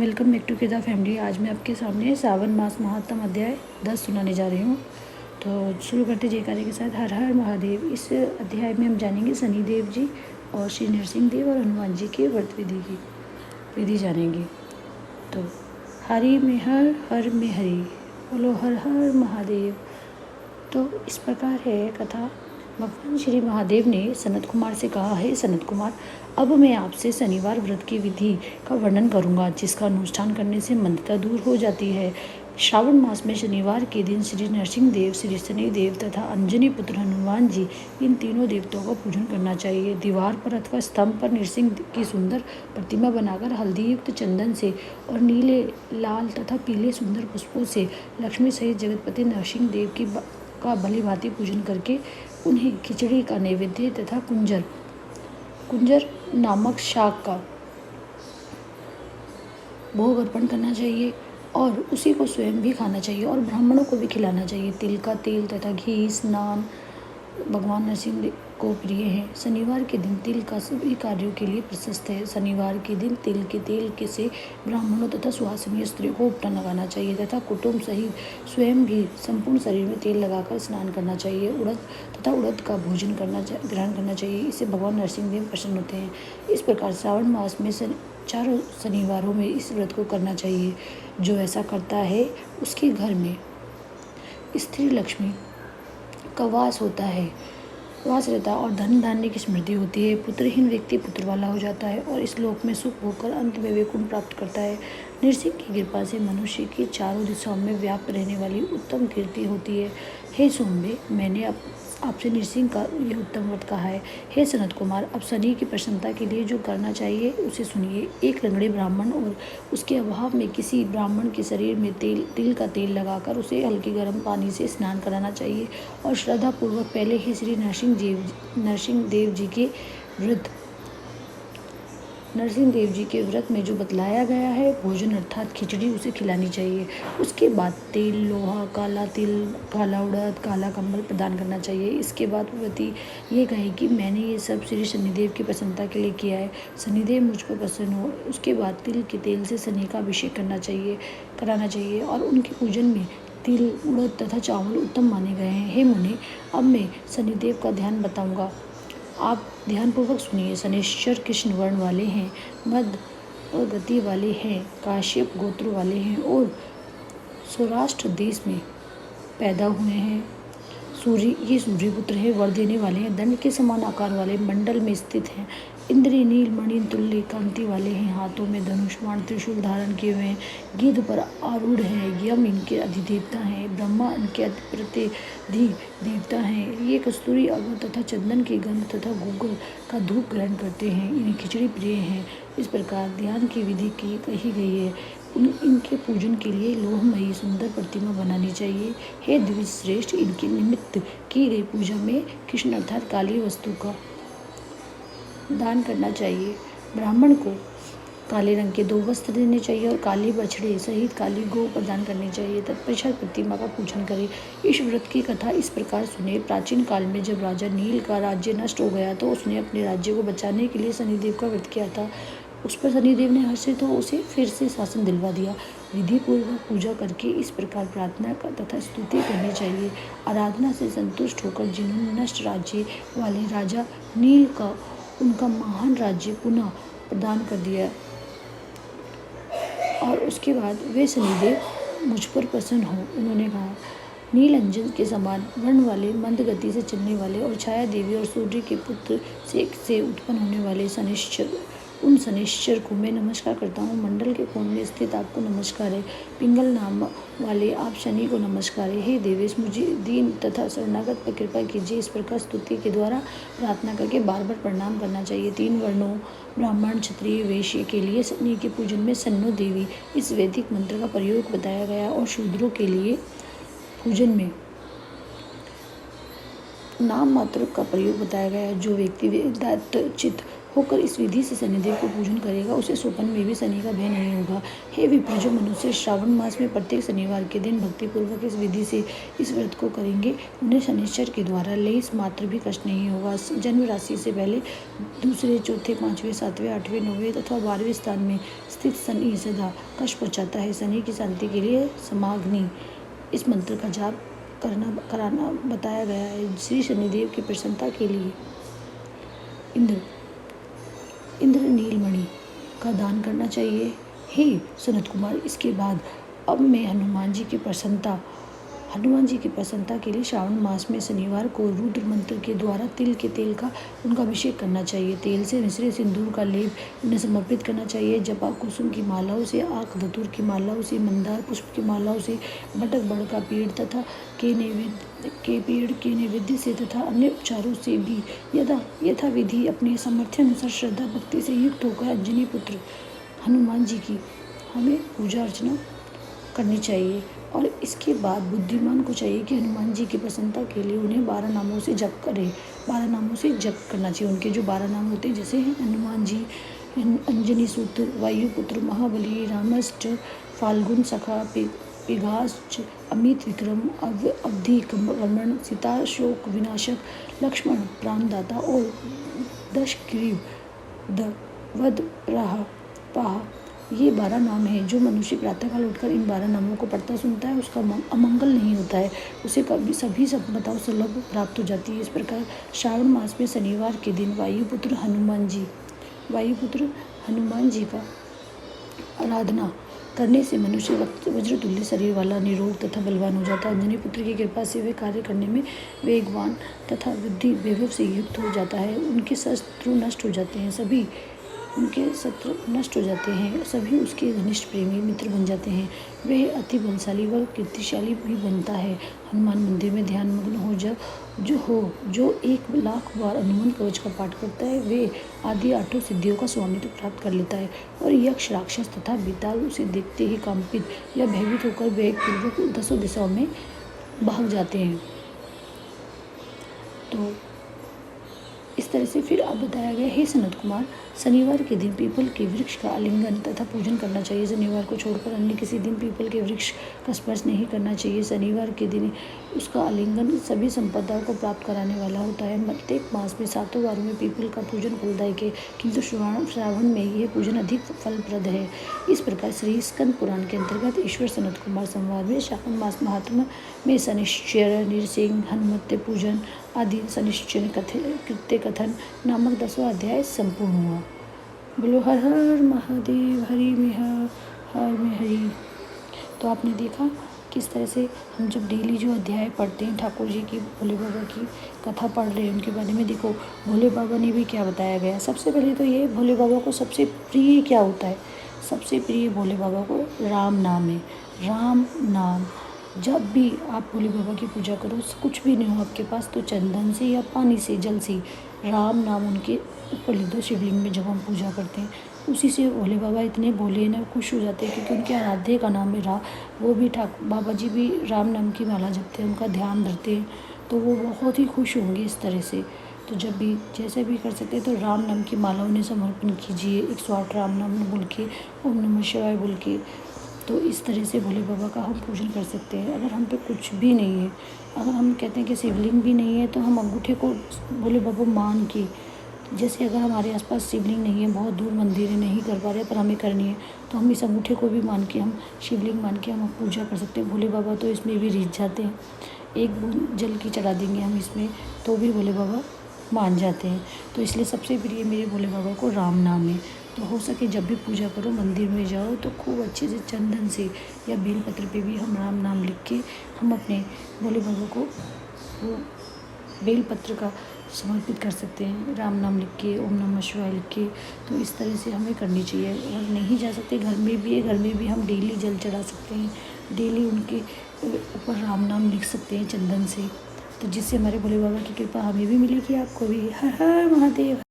Welcome back to किताब family. आज मैं आपके सामने सावन मास महात्म अध्याय 10 सुनाने जा रही हूँ। तो शुरू करते जयकारे के साथ। हर हर महादेव। इस अध्याय में हम जानेंगे शनिदेव जी और श्री नरसिंह देव और हनुमान जी के व्रत विधि जानेंगे। तो हरि में हर में हरि, बोलो हर हर महादेव। तो इस प्रकार है कथा। भगवान श्री महादेव ने सनत कुमार से कहा, है सनत कुमार, अब मैं आपसे शनिवार व्रत की विधि का वर्णन करूंगा, जिसका अनुष्ठान करने से मंदता दूर हो जाती है। श्रावण मास में शनिवार के दिन श्री नरसिंह देव, श्री शनिदेव तथा अंजनी पुत्र हनुमान जी, इन तीनों देवताओं का पूजन करना चाहिए। दीवार पर अथवा स्तंभ पर नरसिंह की सुंदर प्रतिमा बनाकर हल्दी युक्त चंदन से और नीले, लाल तथा पीले सुंदर पुष्पों से लक्ष्मी सहित जगतपति नरसिंह देव का भली भांति पूजन करके उन्हें खिचड़ी का नैवेद्य तथा कुंजर नामक शाक का भोग अर्पण करना चाहिए और उसी को स्वयं भी खाना चाहिए और ब्राह्मणों को भी खिलाना चाहिए। तिल का तेल तथा घी स्नान भगवान नरसिंह को प्रिय है। शनिवार के दिन तिल का सभी कार्यों के लिए प्रशस्त है। शनिवार के दिन तिल के तेल से ब्राह्मणों तथा सुहासिनी स्त्रियों को उपटन लगाना चाहिए तथा कुटुंब सहित स्वयं भी संपूर्ण शरीर में तेल लगाकर स्नान करना चाहिए। उड़द का भोजन ग्रहण करना चाहिए। इससे भगवान नरसिंह देव प्रसन्न होते हैं। इस प्रकार श्रावण मास में चारों शनिवारों में इस व्रत को करना चाहिए। जो ऐसा करता है उसके घर में स्त्री लक्ष्मी का वास रहता है और धन धान्य की समृद्धि होती है। पुत्रहीन व्यक्ति पुत्र वाला हो जाता है और इस लोक में सुख होकर अंत में वैकुंठ प्राप्त करता है। नरसिंह की कृपा से मनुष्य की चारों दिशाओं में व्याप्त रहने वाली उत्तम कीर्ति होती है। हे सोमवे, मैंने आपसे नरसिंह का यह उत्तम व्रत कहा है। हे सनत कुमार, अब शनि की प्रसन्नता के लिए जो करना चाहिए उसे सुनिए। एक लंगड़े ब्राह्मण और उसके अभाव में किसी ब्राह्मण के शरीर में तिल का तेल लगाकर उसे हल्के गर्म पानी से स्नान कराना चाहिए और श्रद्धापूर्वक पहले ही श्री नरसिंह देव जी के व्रत में जो बतलाया गया है भोजन अर्थात खिचड़ी उसे खिलानी चाहिए। उसके बाद तेल, लोहा, काला तिल, काला उड़द, काला कंबल प्रदान करना चाहिए। इसके बाद व्रती ये कहे कि मैंने ये सब श्री शनिदेव की प्रसन्नता के लिए किया है, शनिदेव मुझ पर प्रसन्न हो। उसके बाद तिल के तेल से शनि का अभिषेक कराना चाहिए और उनके पूजन में तिल, उड़द तथा चावल उत्तम माने गए हैं। हे मुनि, अब मैं शनिदेव का ध्यान बताऊंगा, आप ध्यानपूर्वक सुनिए। शनिश्चर कृष्ण वर्ण वाले हैं, मध्य गति वाले हैं, काश्यप गोत्र वाले हैं और सौराष्ट्र देश में पैदा हुए हैं। ये सूर्यपुत्र है, वर देने वाले हैं, दंड के समान आकार वाले मंडल में स्थित हैं। इंद्रिय नील मणि तुल्य कांति वाले हैं, हाथों में धनुष बाण त्रिशूल धारण किए हुए हैं, गिद्ध पर आरूढ़ हैं, यम इनके अधिदेवता हैं, ब्रह्मा इनके प्रतिनिधि देवता हैं। ये कस्तूरी अगर तथा चंदन के गंध तथा गूगल का धूप ग्रहण करते हैं, इन्हें खिचड़ी प्रिय हैं। इस प्रकार ध्यान की विधि की कही गई है। इनके पूजन के लिए लोहमयी सुंदर प्रतिमा बनानी चाहिए। हे द्विज श्रेष्ठ, इनके निमित्त की गई पूजा में कृष्ण अर्थात काली वस्तु का दान करना चाहिए। ब्राह्मण को काले रंग के 2 वस्त्र देने चाहिए और काले बछड़े सहित काली गौ प्रदान करनी चाहिए। तत्पश्चात प्रतिमा का पूजन करें। इस व्रत की कथा इस प्रकार सुने। प्राचीन काल में जब राजा नील का राज्य नष्ट हो गया तो उसने अपने राज्य को बचाने के लिए शनिदेव का व्रत किया था। उस पर शनिदेव ने हर्षित हो उसे फिर से शासन दिलवा दिया। विधि पूर्वक पूजा करके इस प्रकार प्रार्थना तथा स्तुति करनी चाहिए। आराधना से संतुष्ट होकर जिन्होंने नष्ट राज्य वाले राजा नील का उनका महान राज्य पुनः प्रदान कर दिया और उसके बाद वे शनिदेव मुझ पर प्रसन्न हो। उन्होंने कहा, नील अंजन के समान वर्ण वाले, मंद गति से चलने वाले और छाया देवी और सूर्य के पुत्र से उत्पन्न होने वाले उन शनिश्चर को मैं नमस्कार करता हूँ। मंडल के कोण में स्थित आपको नमस्कार है। पिंगल नाम वाले आप शनि को नमस्कार है। हे देवेश, मुझे दीन तथा शरणागत पर कृपा कीजिए। इस प्रकार स्तुति के द्वारा प्रार्थना करके बार बार प्रणाम करना चाहिए। 3 वर्णों ब्राह्मण, क्षत्रिय, वैश्य के लिए शनि के पूजन में सन्नो देवी इस वैदिक मंत्र का प्रयोग बताया गया और शूद्रों के लिए पूजन में नाम मात्र का प्रयोग बताया गया है। जो व्यक्ति वेदांत चित होकर इस विधि से शनिदेव को पूजन करेगा उसे स्वप्न में भी शनि का भय नहीं होगा। हे विप्र, जो मनुष्य श्रावण मास में प्रत्येक शनिवार के दिन भक्तिपूर्वक इस विधि से इस व्रत को करेंगे उन्हें शनिश्चर के द्वारा लेस मात्र भी कष्ट नहीं होगा। जन्म राशि से पहले दूसरे, चौथे, पाँचवें, सातवें, आठवें, नौवें तथा 12वें स्थान में स्थित शनि सदा कष्ट पहुँचाता है। शनि की शांति के लिए समाग्नि इस मंत्र का जाप कराना बताया गया है। श्री शनिदेव की प्रसन्नता के लिए इंद्र नीलमणि का दान करना चाहिए। हे सनत कुमार, इसके बाद अब मैं हनुमान जी की प्रसन्नता के लिए श्रावण मास में शनिवार को रुद्र मंत्र के द्वारा तिल के तेल का उनका अभिषेक करना चाहिए। तेल से मिश्रे सिंदूर का लेप उन्हें समर्पित करना चाहिए। जपा कुसुम की मालाओं से, आक धतूर की मालाओं से, मंदार पुष्प की मालाओं से, बटक बड़ का पेड़ तथा के नैवेद्य से तथा अन्य उपचारों से भी यथाविधि अपने सामर्थ्य अनुसार श्रद्धा भक्ति से युक्त होकर अंजनी पुत्र हनुमान जी की हमें पूजा अर्चना करनी चाहिए। और इसके बाद बुद्धिमान को चाहिए कि हनुमान जी की प्रसन्नता के लिए उन्हें 12 नामों से जप करे। 12 नामों से जप करना चाहिए। उनके जो 12 नाम होते हैं जैसे हनुमान जी, अंजनी सूत्र, वायुपुत्र, महाबली, रामस्त्र, फाल्गुन सखा, पिघास, अमित विक्रम, अवधि कर्मण, सीता शोक विनाशक, लक्ष्मण प्राणदाता और दशग्रीव वध पाह, ये 12 नाम हैं। जो मनुष्य प्रातःकाल उठकर इन 12 नामों को पढ़ता सुनता है उसका अमंगल नहीं होता है, उसे कभी सभी संपदाओं सुलभ प्राप्त हो जाती है। इस प्रकार श्रावण मास में शनिवार के दिन वायुपुत्र हनुमान जी का आराधना करने से मनुष्य वज्रतुल्य शरीर वाला, निरोग तथा बलवान हो जाता है। अंजनी पुत्र की कृपा से वे कार्य करने में वेगवान तथा बुद्धि वैभव से युक्त हो जाता है। उनके शत्रु नष्ट हो जाते हैं, सभी उसके घनिष्ठ प्रेमी मित्र बन जाते हैं। वह अति बलशाली व कीर्तिशाली भी बनता है। हनुमान मंदिर में ध्यान मग्न जो 1,00,000 बार हनुमान कवच का पाठ करता है वे आदि 8 सिद्धियों का स्वामित्व प्राप्त कर लेता है। और यक्ष, राक्षस तथा बेताल उसे देखते ही कंपित या भयभीत होकर वेगपूर्वक 10 दिशाओं में भाग जाते हैं। तो इस तरह से फिर अब बताया गया, हे सनत कुमार, शनिवार के दिन पीपल के वृक्ष का आलिंगन तथा पूजन करना चाहिए। शनिवार को छोड़कर अन्य किसी दिन पीपल के वृक्ष का स्पर्श नहीं करना चाहिए। शनिवार के दिन उसका आलिंगन सभी संपदाओं को प्राप्त कराने वाला होता है। प्रत्येक मास में 7 वारों में पीपल का पूजन फलदायक है, किंतु श्रावण में यह पूजन अधिक फलप्रद है। इस प्रकार श्री स्कंद पुराण के अंतर्गत ईश्वर सनत कुमार संवाद में श्रावण मास महात्मा में शनिश्चर, नृसिंह, हनुमत्य पूजन आदि शनिश्चर कृत्य कथन नामक 10वां अध्याय संपूर्ण हुआ। बोलो हर हर महादेव, हरि में हर में हरि। तो आपने देखा किस तरह से हम जब डेली जो अध्याय पढ़ते हैं ठाकुर जी की, भोले बाबा की कथा पढ़ रहे हैं, उनके बारे में देखो भोले बाबा ने भी क्या बताया गया। सबसे पहले तो ये भोले बाबा को सबसे प्रिय क्या होता है? सबसे प्रिय भोले बाबा को राम नाम है। राम नाम जब भी आप भोले बाबा की पूजा करो, कुछ भी नहीं हो आपके पास तो चंदन से या पानी से, जल से राम नाम उनके ऊपर लिख दो। शिवलिंग में जब हम पूजा करते हैं उसी से भोले बाबा इतने भोले ना खुश हो जाते हैं, क्योंकि उनके आराध्य का नाम है वो भी बाबा जी भी राम नाम की माला जपते हैं, उनका ध्यान धरते हैं, तो वो बहुत ही खुश होंगे इस तरह से। तो जब भी जैसे भी कर सकते हैं तो राम नाम की माला उन्हें समर्पण कीजिए। 108 राम नाम बोल के, ओम नमः शिवाय बोल के। तो इस तरह से भोले बाबा का हम पूजन कर सकते हैं। अगर हम पे कुछ भी नहीं है, अगर हम कहते हैं कि शिवलिंग भी नहीं है, तो हम अंगूठे को भोले बाबा मान के, जैसे अगर हमारे आसपास शिवलिंग नहीं है, बहुत दूर मंदिर है, नहीं कर पा रहे पर हमें करनी है, तो हम इस अंगूठे को भी मान के, हम शिवलिंग मान के हम पूजा कर सकते हैं। भोले बाबा तो इसमें भी रिझ जाते हैं, एक बूंद जल की चढ़ा देंगे हम इसमें तो भी भोले बाबा मान जाते हैं। तो इसलिए सबसे प्रिय मेरे भोले बाबा को राम नाम है। तो हो सके जब भी पूजा करो, मंदिर में जाओ तो खूब अच्छे से चंदन से या बेलपत्र पे भी हम राम नाम लिख के हम अपने भोले बाबा को वो बेलपत्र का समर्पित कर सकते हैं। राम नाम लिख के, ओम नमः शिवाय लिख के। तो इस तरह से हमें करनी चाहिए। अगर नहीं जा सकते, घर में भी है, घर में भी हम डेली जल चढ़ा सकते हैं, डेली उनके ऊपर राम नाम लिख सकते हैं चंदन से, तो जिससे हमारे भोले बाबा की कृपा हमें भी मिलेगी, आपको भी। हर हर महादेव।